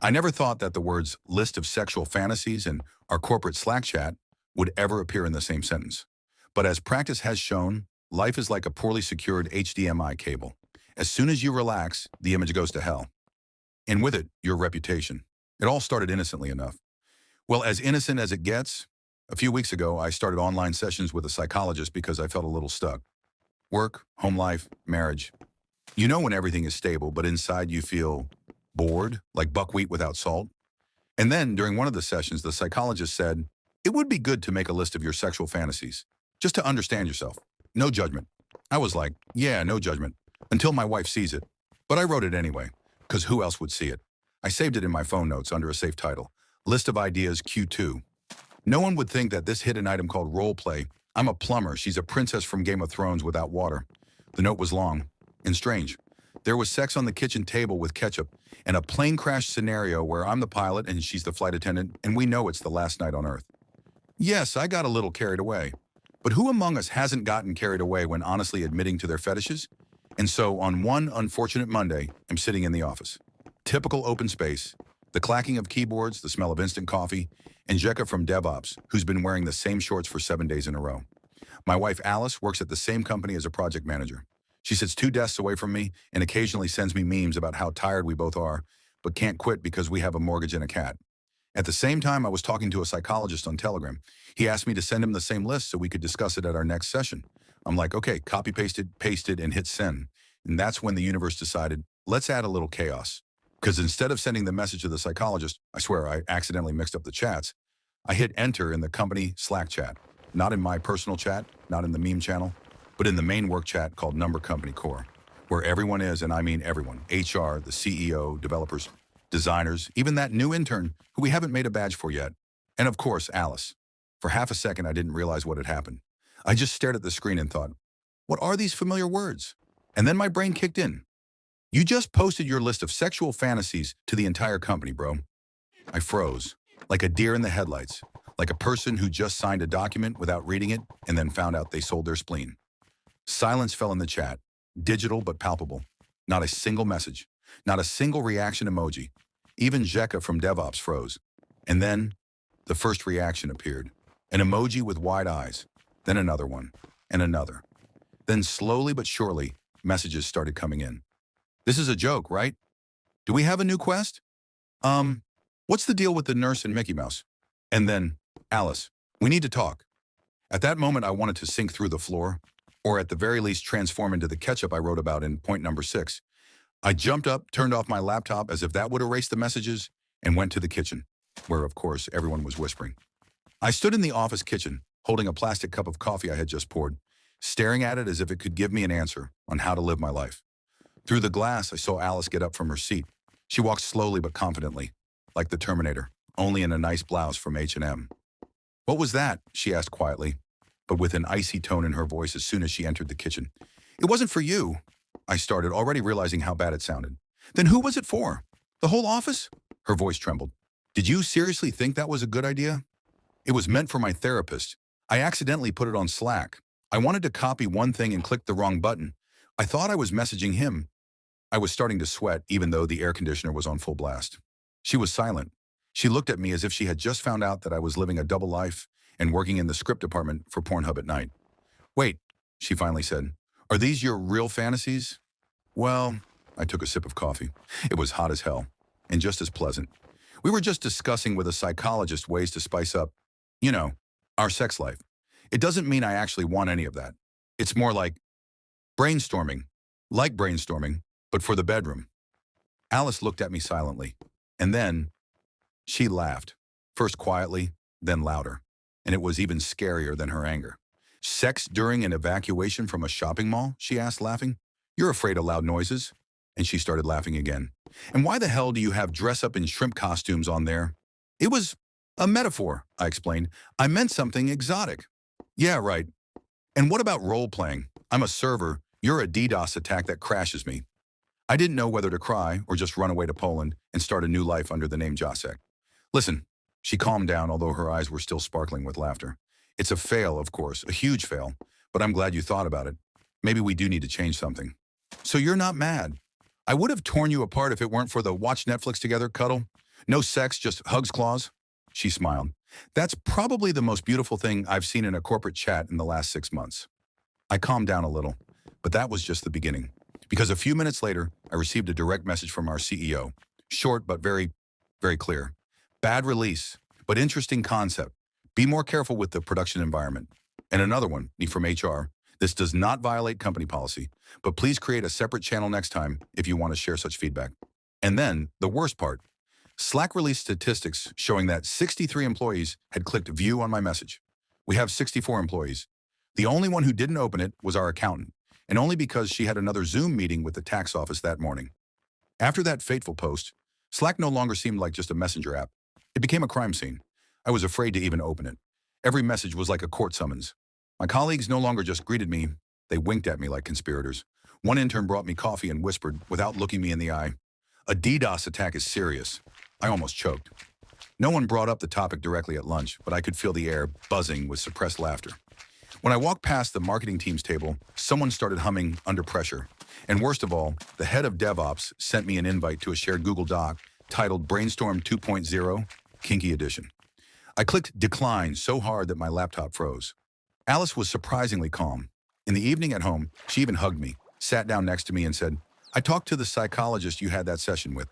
I never thought that the words list of sexual fantasies and our corporate Slack chat would ever appear in the same sentence. But as practice has shown, life is like a poorly secured HDMI cable. As soon as you relax, the image goes to hell. And with it, your reputation. It all started innocently enough. Well, as innocent as it gets, a few weeks ago, I started online sessions with a psychologist because I felt a little stuck. Work, home life, marriage. You know when everything is stable, but inside you feel bored, like buckwheat without salt. And then, during one of the sessions, the psychologist said, it would be good to make a list of your sexual fantasies, just to understand yourself. No judgment. I was like, yeah, no judgment, until my wife sees it. But I wrote it anyway, because who else would see it? I saved it in my phone notes under a safe title, List of Ideas Q2. No one would think that this hidden item called role play. I'm a plumber, she's a princess from Game of Thrones without water. The note was long and strange. There was sex on the kitchen table with ketchup, and a plane crash scenario where I'm the pilot and she's the flight attendant, and we know it's the last night on Earth. Yes, I got a little carried away. But who among us hasn't gotten carried away when honestly admitting to their fetishes? And so, on one unfortunate Monday, I'm sitting in the office. Typical open space, the clacking of keyboards, the smell of instant coffee, and Jekka from DevOps, who's been wearing the same shorts for 7 days in a row. My wife, Alice, works at the same company as a project manager. She sits 2 desks away from me and occasionally sends me memes about how tired we both are, but can't quit because we have a mortgage and a cat. At the same time, I was talking to a psychologist on Telegram. He asked me to send him the same list so we could discuss it at our next session. I'm like, okay, copy pasted, and hit send. And that's when the universe decided, let's add a little chaos. Because instead of sending the message to the psychologist, I swear I accidentally mixed up the chats, I hit enter in the company Slack chat. Not in my personal chat, not in the meme channel, but in the main work chat called Number Company Core, where everyone is, and I mean everyone, HR, the CEO, developers, designers, even that new intern who we haven't made a badge for yet, and of course, Alice. For half a second, I didn't realize what had happened. I just stared at the screen and thought, what are these familiar words? And then my brain kicked in. You just posted your list of sexual fantasies to the entire company, bro. I froze, like a deer in the headlights, like a person who just signed a document without reading it and then found out they sold their spleen. Silence fell in the chat, digital but palpable. Not a single message, not a single reaction emoji. Even Jekka from DevOps froze. And then, the first reaction appeared. An emoji with wide eyes, then another one, and another. Then slowly but surely, messages started coming in. This is a joke, right? Do we have a new quest? What's the deal with the nurse and Mickey Mouse? And then, Alice, we need to talk. At that moment, I wanted to sink through the floor, or at the very least transform into the ketchup I wrote about in point number 6. I jumped up, turned off my laptop as if that would erase the messages, and went to the kitchen, where, of course, everyone was whispering. I stood in the office kitchen, holding a plastic cup of coffee I had just poured, staring at it as if it could give me an answer on how to live my life. Through the glass, I saw Alice get up from her seat. She walked slowly but confidently, like the Terminator, only in a nice blouse from H&M. What was that? She asked quietly, but with an icy tone in her voice as soon as she entered the kitchen. It wasn't for you, I started, already realizing how bad it sounded. Then who was it for? The whole office? Her voice trembled. Did you seriously think that was a good idea? It was meant for my therapist. I accidentally put it on Slack. I wanted to copy one thing and clicked the wrong button. I thought I was messaging him. I was starting to sweat even though the air conditioner was on full blast. She was silent. She looked at me as if she had just found out that I was living a double life and working in the script department for Pornhub at night. Wait, she finally said, are these your real fantasies? Well, I took a sip of coffee. It was hot as hell, and just as pleasant. We were just discussing with a psychologist ways to spice up, our sex life. It doesn't mean I actually want any of that. It's more like brainstorming, but for the bedroom. Alice looked at me silently, and then she laughed, first quietly, then louder, and it was even scarier than her anger. Sex during an evacuation from a shopping mall? She asked, laughing. You're afraid of loud noises? And she started laughing again. And why the hell do you have dress up in shrimp costumes on there? It was a metaphor, I explained. I meant something exotic. Yeah, right. And what about role-playing? I'm a server. You're a DDoS attack that crashes me. I didn't know whether to cry or just run away to Poland and start a new life under the name Jacek. Listen, she calmed down, although her eyes were still sparkling with laughter. It's a fail, of course, a huge fail, but I'm glad you thought about it. Maybe we do need to change something. So you're not mad? I would have torn you apart if it weren't for the watch Netflix together cuddle. No sex, just hugs clause? She smiled. That's probably the most beautiful thing I've seen in a corporate chat in the last 6 months. I calmed down a little, but that was just the beginning. Because a few minutes later, I received a direct message from our CEO. Short, but very, very clear. Bad release, but interesting concept. Be more careful with the production environment. And another one, from HR. This does not violate company policy, but please create a separate channel next time if you want to share such feedback. And then, the worst part. Slack released statistics showing that 63 employees had clicked view on my message. We have 64 employees. The only one who didn't open it was our accountant, and only because she had another Zoom meeting with the tax office that morning. After that fateful post, Slack no longer seemed like just a messenger app. It became a crime scene. I was afraid to even open it. Every message was like a court summons. My colleagues no longer just greeted me, they winked at me like conspirators. One intern brought me coffee and whispered, without looking me in the eye, "A DDoS attack is serious." I almost choked. No one brought up the topic directly at lunch, but I could feel the air buzzing with suppressed laughter. When I walked past the marketing team's table, someone started humming Under Pressure. And worst of all, the head of DevOps sent me an invite to a shared Google Doc titled Brainstorm 2.0 Kinky Edition. I clicked decline so hard that my laptop froze. Alice was surprisingly calm. In the evening at home, she even hugged me, sat down next to me and said, "I talked to the psychologist you had that session with.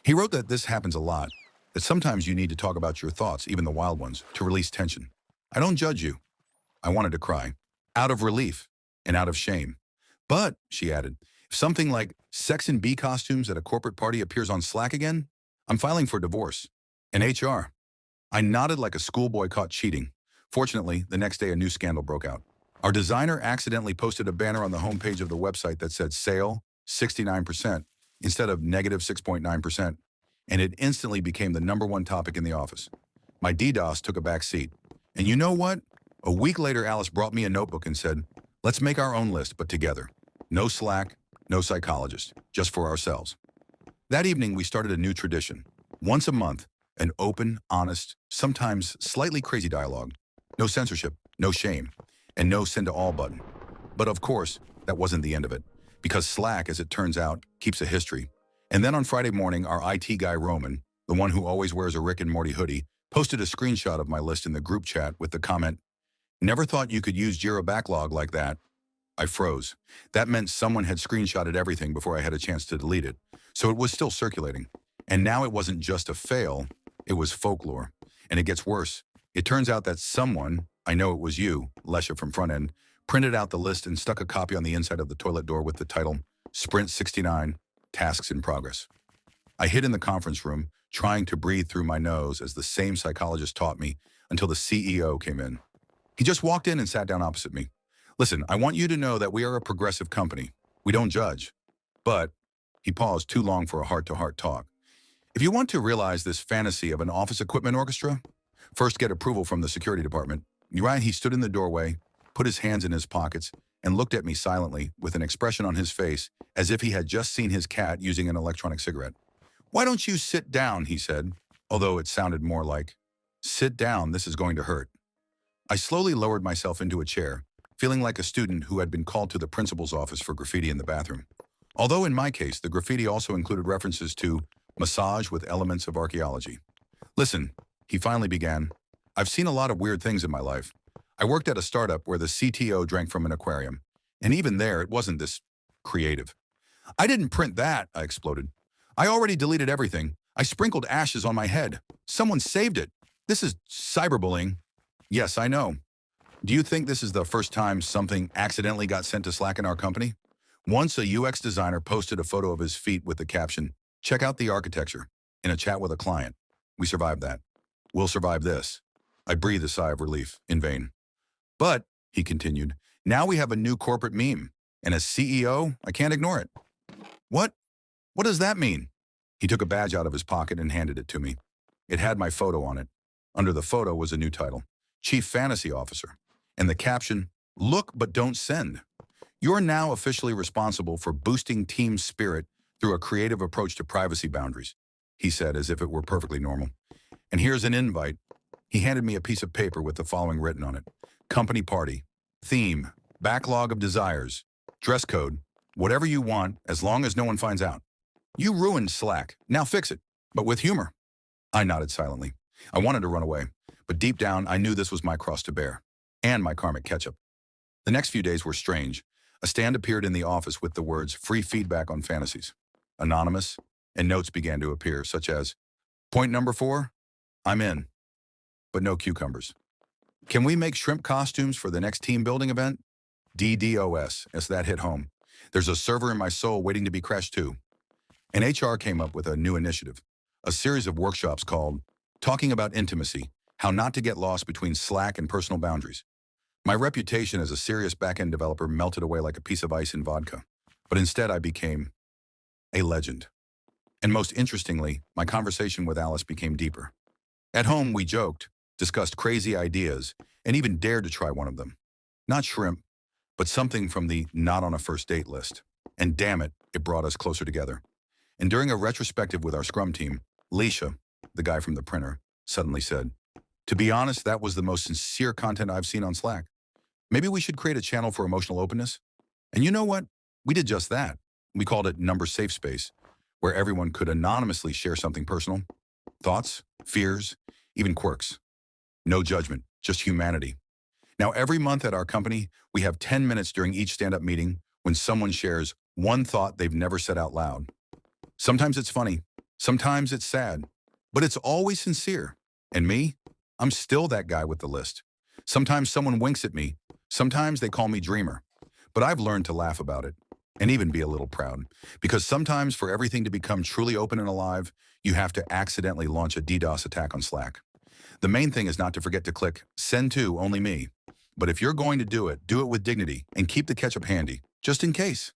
He wrote that this happens a lot, that sometimes you need to talk about your thoughts, even the wild ones, to release tension. I don't judge you." I wanted to cry, out of relief and out of shame. "But," she added, "if something like sex in bee costumes at a corporate party appears on Slack again, I'm filing for divorce and HR." I nodded like a schoolboy caught cheating. Fortunately, the next day a new scandal broke out. Our designer accidentally posted a banner on the homepage of the website that said sale 69% instead of negative 6.9%, and it instantly became the #1 topic in the office. My DDoS took a back seat. And you know what? A week later, Alice brought me a notebook and said, "Let's make our own list, but together. No Slack, no psychologist, just for ourselves." That evening, we started a new tradition. Once a month, an open, honest, sometimes slightly crazy dialogue. No censorship, no shame, and no send to all button. But of course, that wasn't the end of it, because Slack, as it turns out, keeps a history. And then on Friday morning, our IT guy, Roman, the one who always wears a Rick and Morty hoodie, posted a screenshot of my list in the group chat with the comment, "Never thought you could use Jira Backlog like that." I froze. That meant someone had screenshotted everything before I had a chance to delete it, so it was still circulating. And now it wasn't just a fail, it was folklore. And it gets worse. It turns out that someone, I know it was you, Lesha from Front End, printed out the list and stuck a copy on the inside of the toilet door with the title, Sprint 69, Tasks in Progress. I hid in the conference room, trying to breathe through my nose as the same psychologist taught me, until the CEO came in. He just walked in and sat down opposite me. "Listen, I want you to know that we are a progressive company. We don't judge. But," he paused too long for a heart-to-heart talk, "if you want to realize this fantasy of an office equipment orchestra, first get approval from the security department." Right, he stood in the doorway, put his hands in his pockets, and looked at me silently with an expression on his face as if he had just seen his cat using an electronic cigarette. "Why don't you sit down?" he said, although it sounded more like, "Sit down, this is going to hurt." I slowly lowered myself into a chair, feeling like a student who had been called to the principal's office for graffiti in the bathroom. Although in my case, the graffiti also included references to massage with elements of archaeology. "Listen," he finally began, "I've seen a lot of weird things in my life. I worked at a startup where the CTO drank from an aquarium, and even there, it wasn't this creative." "I didn't print that," I exploded. "I already deleted everything. I sprinkled ashes on my head. Someone saved it. This is cyberbullying." "Yes, I know. Do you think this is the first time something accidentally got sent to Slack in our company?" Once a UX designer posted a photo of his feet with the caption, "Check out the architecture," in a chat with a client. We survived that. We'll survive this. I breathed a sigh of relief, in vain. "But," he continued, "now we have a new corporate meme, and as CEO, I can't ignore it." "What? What does that mean?" He took a badge out of his pocket and handed it to me. It had my photo on it. Under the photo was a new title, Chief Fantasy Officer, and the caption, "Look but don't send. You're now officially responsible for boosting team spirit through a creative approach to privacy boundaries," he said as if it were perfectly normal. "And here's an invite." He handed me a piece of paper with the following written on it: "Company party, theme, backlog of desires, dress code, whatever you want as long as no one finds out. You ruined Slack, now fix it, but with humor." I nodded silently. I wanted to run away, but deep down, I knew this was my cross to bear, and my karmic catch-up. The next few days were strange. A stand appeared in the office with the words, "Free feedback on fantasies." Anonymous, and notes began to appear, such as, "Point number 4, I'm in," but no cucumbers. "Can we make shrimp costumes for the next team building event?" DDoS, as that hit home. There's a server in my soul waiting to be crashed too. And HR came up with a new initiative, a series of workshops called Talking About Intimacy, How Not to Get Lost Between Slack and Personal Boundaries. My reputation as a serious back-end developer melted away like a piece of ice in vodka, but instead I became a legend. And most interestingly, my conversation with Alice became deeper. At home, we joked, discussed crazy ideas, and even dared to try one of them. Not shrimp, but something from the not on a first date list. And damn it, it brought us closer together. And during a retrospective with our Scrum team, Leisha, the guy from the printer, suddenly said, "To be honest, that was the most sincere content I've seen on Slack. Maybe we should create a channel for emotional openness." And you know what? We did just that. We called it Number Safe Space, where everyone could anonymously share something personal. Thoughts, fears, even quirks. No judgment, just humanity. Now, every month at our company, we have 10 minutes during each stand-up meeting when someone shares one thought they've never said out loud. Sometimes it's funny, sometimes it's sad, but it's always sincere. And me? I'm still that guy with the list. Sometimes someone winks at me, sometimes they call me dreamer. But I've learned to laugh about it, and even be a little proud. Because sometimes for everything to become truly open and alive, you have to accidentally launch a DDoS attack on Slack. The main thing is not to forget to click Send to Only Me. But if you're going to do it with dignity and keep the ketchup handy, just in case.